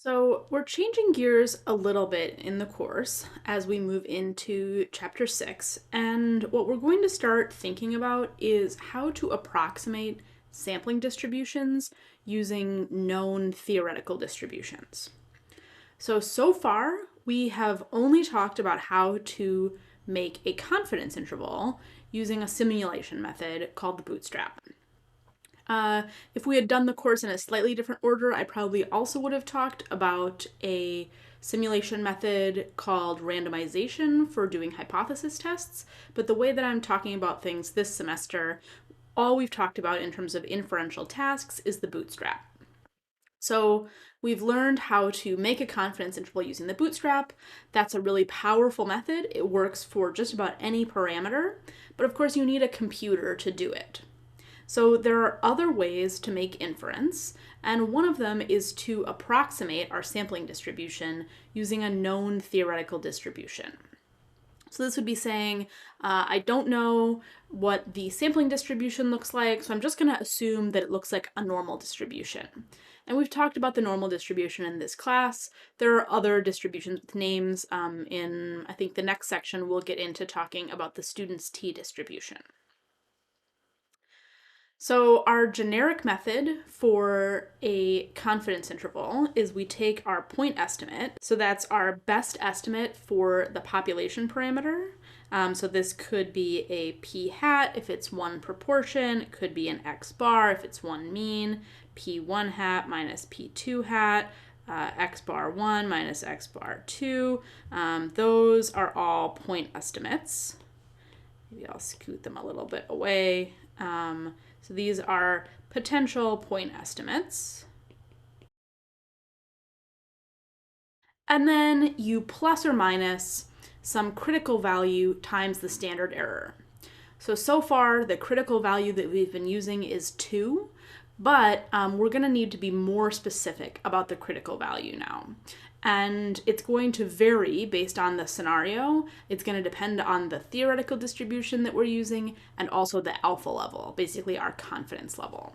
So we're changing gears a little bit in the course as we move into chapter 6, and what we're going to start thinking about is how to approximate sampling distributions using known theoretical distributions. So far, we have only talked about how to make a confidence interval using a simulation method called the bootstrap. If we had done the course in a slightly different order, I probably also would have talked about a simulation method called randomization for doing hypothesis tests. But the way that I'm talking about things this semester, all we've talked about in terms of inferential tasks is the bootstrap. So we've learned how to make a confidence interval using the bootstrap. That's a really powerful method. It works for just about any parameter, but of course you need a computer to do it. So there are other ways to make inference, and one of them is to approximate our sampling distribution using a known theoretical distribution. So this would be saying, I don't know what the sampling distribution looks like, so I'm just going to assume that it looks like a normal distribution. And we've talked about the normal distribution in this class. There are other distributions with names. In, I think, the next section, we'll get into talking about the student's t-distribution. So our generic method for a confidence interval is we take our point estimate. So that's our best estimate for the population parameter. So this could be a p hat if it's one proportion. It could be an x bar if it's one mean. p1 hat minus p2 hat. X bar 1 minus x bar 2. Those are all point estimates. Maybe I'll scoot them a little bit away. So these are potential point estimates. And then you plus or minus some critical value times the standard error. So far, the critical value that we've been using is 2, but we're going to need to be more specific about the critical value now. And it's going to vary based on the scenario. It's going to depend on the theoretical distribution that we're using and also the alpha level, basically our confidence level.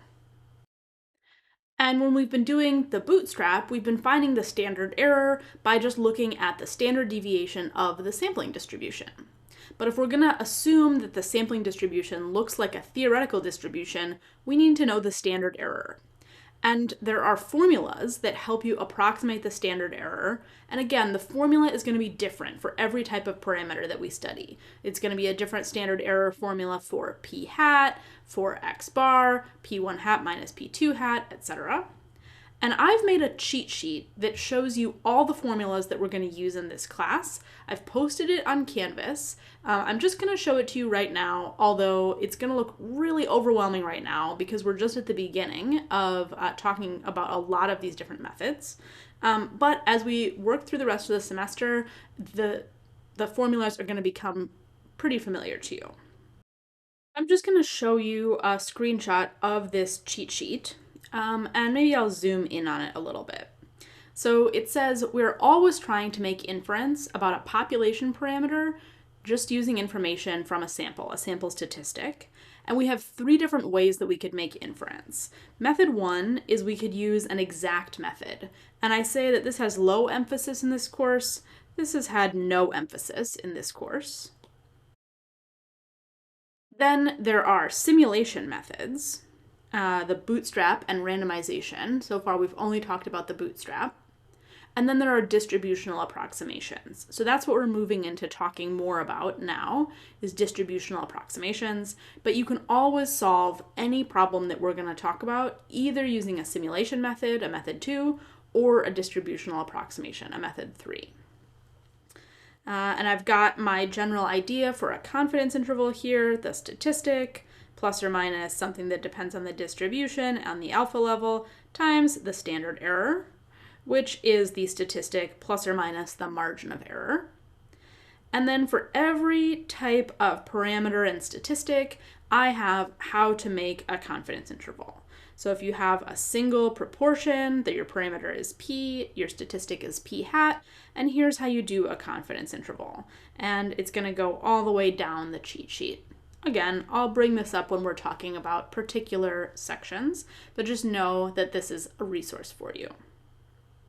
And when we've been doing the bootstrap, we've been finding the standard error by just looking at the standard deviation of the sampling distribution. But if we're going to assume that the sampling distribution looks like a theoretical distribution, we need to know the standard error. And there are formulas that help you approximate the standard error. And again, the formula is going to be different for every type of parameter that we study. It's going to be a different standard error formula for p hat, for x bar, p1 hat minus p2 hat, etc. And I've made a cheat sheet that shows you all the formulas that we're going to use in this class. I've posted it on Canvas. I'm just going to show it to you right now, although it's going to look really overwhelming right now because we're just at the beginning of talking about a lot of these different methods. But as we work through the rest of the semester, the formulas are going to become pretty familiar to you. I'm just going to show you a screenshot of this cheat sheet. And maybe I'll zoom in on it a little bit. So it says we're always trying to make inference about a population parameter just using information from a sample statistic. And we have 3 different ways that we could make inference. Method 1 is we could use an exact method. And I say that this has low emphasis in this course. This has had no emphasis in this course. Then there are simulation methods. The bootstrap and randomization. So far we've only talked about the bootstrap. And then there are distributional approximations. So that's what we're moving into talking more about now, is distributional approximations. But you can always solve any problem that we're going to talk about either using a simulation method, a method 2, or a distributional approximation, a method 3. And I've got my general idea for a confidence interval here, the statistic, plus or minus something that depends on the distribution and the alpha level, times the standard error, which is the statistic plus or minus the margin of error. And then for every type of parameter and statistic, I have how to make a confidence interval. So if you have a single proportion that your parameter is p, your statistic is p hat, and here's how you do a confidence interval. And it's going to go all the way down the cheat sheet. Again, I'll bring this up when we're talking about particular sections, but just know that this is a resource for you.